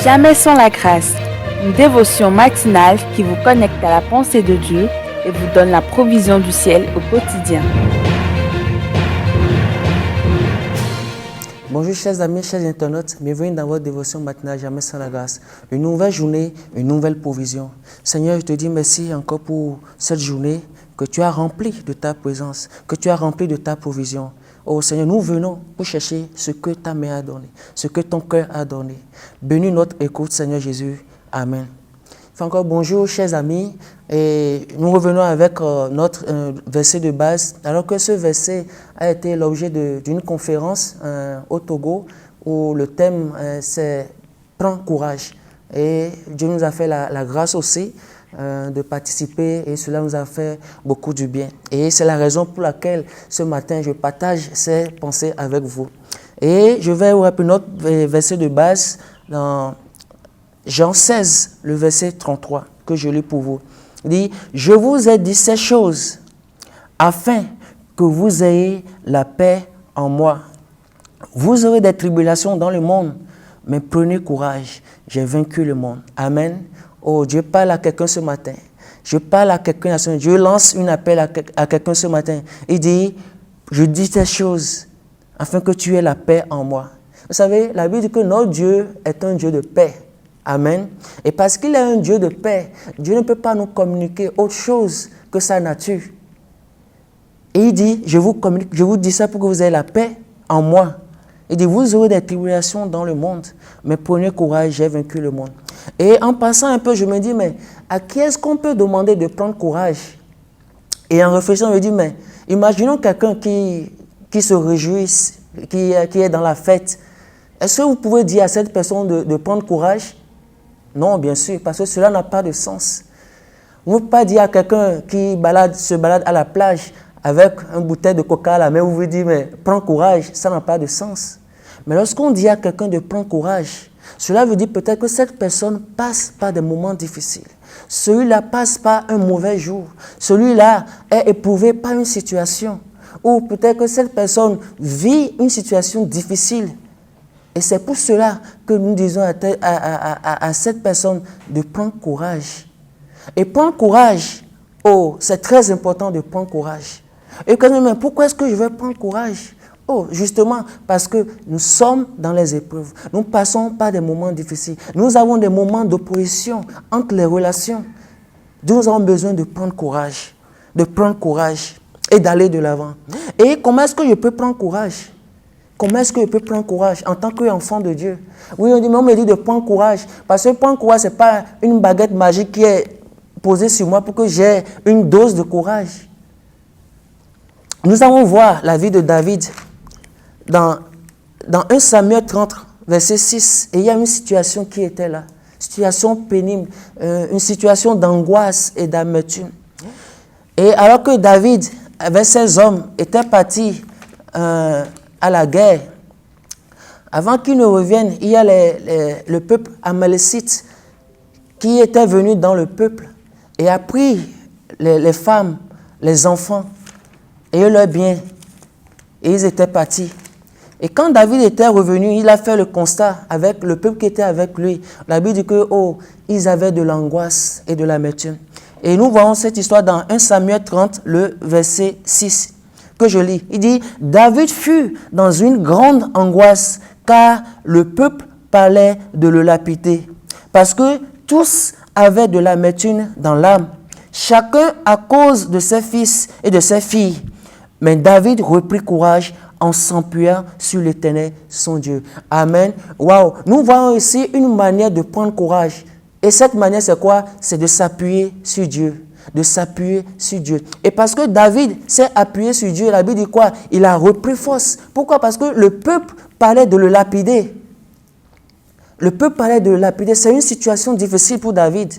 Jamais sans la grâce, une dévotion matinale qui vous connecte à la pensée de Dieu et vous donne la provision du ciel au quotidien. Bonjour chers amis, chers internautes, bienvenue dans votre dévotion matinale Jamais sans la grâce. Une nouvelle journée, une nouvelle provision. Seigneur, je te dis merci encore pour cette journée que tu as remplie de ta présence, que tu as remplie de ta provision. Oh Seigneur, nous venons pour chercher ce que ta main a donné, ce que ton cœur a donné. Bénis notre écoute, Seigneur Jésus. Amen. Encore bonjour, chers amis. Et nous revenons avec notre verset de base, alors que ce verset a été l'objet d'une conférence au Togo où le thème c'est « Prends courage ». Et Dieu nous a fait la grâce aussi de participer et cela nous a fait beaucoup du bien. Et c'est la raison pour laquelle ce matin je partage ces pensées avec vous. Et je vais vous rappeler notre verset de base dans Jean 16, le verset 33, que je lis pour vous. Il dit, « Je vous ai dit ces choses afin que vous ayez la paix en moi. Vous aurez des tribulations dans le monde, mais prenez courage, j'ai vaincu le monde. » Amen. Oh, Dieu parle à quelqu'un ce matin. Je parle à quelqu'un ce matin. Dieu lance un appel à quelqu'un ce matin. Il dit, « Je dis ces choses afin que tu aies la paix en moi. » Vous savez, la Bible dit que notre Dieu est un Dieu de paix. Amen. Et parce qu'il est un Dieu de paix, Dieu ne peut pas nous communiquer autre chose que sa nature. Et il dit, je vous dis ça pour que vous ayez la paix en moi. Il dit, vous aurez des tribulations dans le monde, mais prenez courage, j'ai vaincu le monde. Et en passant un peu, je me dis, mais à qui est-ce qu'on peut demander de prendre courage? Et en réfléchissant, je me dis, mais imaginons quelqu'un qui se réjouit, qui est dans la fête. Est-ce que vous pouvez dire à cette personne de prendre courage? Non, bien sûr, parce que cela n'a pas de sens. Vous ne pouvez pas dire à quelqu'un qui se balade à la plage avec une bouteille de coca à la main, vous vous dites, mais prends courage, ça n'a pas de sens. Mais lorsqu'on dit à quelqu'un de prendre courage, cela veut dire peut-être que cette personne passe par des moments difficiles. Celui-là passe par un mauvais jour. Celui-là est éprouvé par une situation. Ou peut-être que cette personne vit une situation difficile. Et c'est pour cela que nous disons à cette personne de prendre courage. Et prendre courage, oh, c'est très important de prendre courage. Et quand même, pourquoi est-ce que je vais prendre courage? Oh, justement, parce que nous sommes dans les épreuves. Nous passons par des moments difficiles. Nous avons des moments d'opposition entre les relations. Nous avons besoin de prendre courage et d'aller de l'avant. Et comment est-ce que je peux prendre courage? Comment est-ce que je peux prendre courage en tant qu'enfant de Dieu? Oui, on me dit de prendre courage. Parce que prendre courage, ce n'est pas une baguette magique qui est posée sur moi pour que j'ai une dose de courage. Nous allons voir la vie de David dans 1 Samuel 30, verset 6. Et il y a une situation qui était là. Situation pénible, une situation d'angoisse et d'amertume. Et alors que David, avec ses hommes, était parti à la guerre, avant qu'ils ne reviennent, il y a le peuple amalécite qui était venu dans le peuple et a pris les femmes, les enfants et leurs biens. Et ils étaient partis. Et quand David était revenu, il a fait le constat avec le peuple qui était avec lui. La Bible dit que, ils avaient de l'angoisse et de l'amertume. Et nous voyons cette histoire dans 1 Samuel 30, le verset 6. Que je lis. Il dit, David fut dans une grande angoisse car le peuple parlait de le lapider. Parce que tous avaient de l'amertume dans l'âme, chacun à cause de ses fils et de ses filles. Mais David reprit courage en s'appuyant sur l'Éternel, son Dieu. Amen. Waouh. Nous voyons ici une manière de prendre courage. Et cette manière, c'est quoi? C'est de s'appuyer sur Dieu. De s'appuyer sur Dieu. Et parce que David s'est appuyé sur Dieu, la Bible dit quoi? Il a repris force. Pourquoi? Parce que le peuple parlait de le lapider. Le peuple parlait de le lapider. C'est une situation difficile pour David.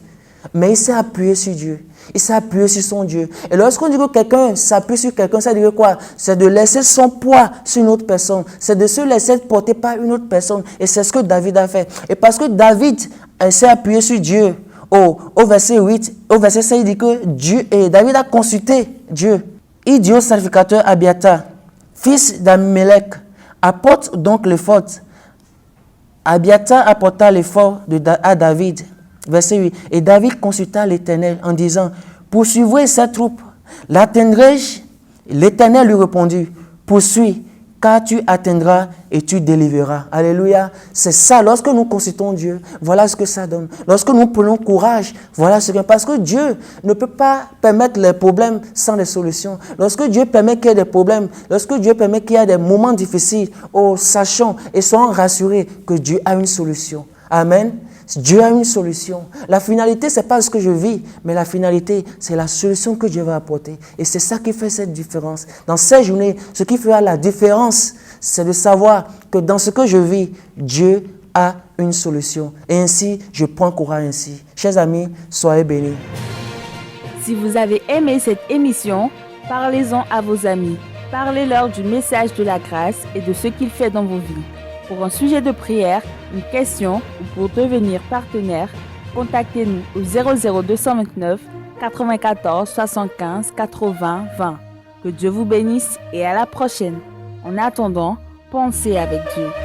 Mais il s'est appuyé sur Dieu. Il s'est appuyé sur son Dieu. Et lorsqu'on dit que quelqu'un s'appuie sur quelqu'un, ça veut dire quoi? C'est de laisser son poids sur une autre personne. C'est de se laisser porter par une autre personne. Et c'est ce que David a fait. Et parce que David s'est appuyé sur Dieu, au verset 8, au verset 6, il dit que David a consulté Dieu. Il dit au sacrificateur Abiathar, fils d'Amélec, apporte donc l'éphod Abiathar apporta l'effort à David. Verset 8. Et David consulta l'Éternel en disant, poursuivez cette troupe, l'atteindrai-je? L'Éternel lui répondit, poursuis, car tu atteindras et tu délivreras. Alléluia. C'est ça, lorsque nous consultons Dieu, voilà ce que ça donne. Lorsque nous prenons courage, voilà ce que... Parce que Dieu ne peut pas permettre les problèmes sans des solutions. Lorsque Dieu permet qu'il y ait des problèmes, lorsque Dieu permet qu'il y ait des moments difficiles, oh, sachons et soyons rassurés que Dieu a une solution. Amen. Dieu a une solution. La finalité, ce n'est pas ce que je vis, mais la finalité, c'est la solution que Dieu va apporter. Et c'est ça qui fait cette différence. Dans cette journée, ce qui fera la différence, c'est de savoir que dans ce que je vis, Dieu a une solution. Et ainsi, je prends courage ainsi. Chers amis, soyez bénis. Si vous avez aimé cette émission, parlez-en à vos amis. Parlez-leur du message de la grâce et de ce qu'il fait dans vos vies. Pour un sujet de prière, une question ou pour devenir partenaire, contactez-nous au 00229 94 75 80 20. Que Dieu vous bénisse et à la prochaine. En attendant, pensez avec Dieu.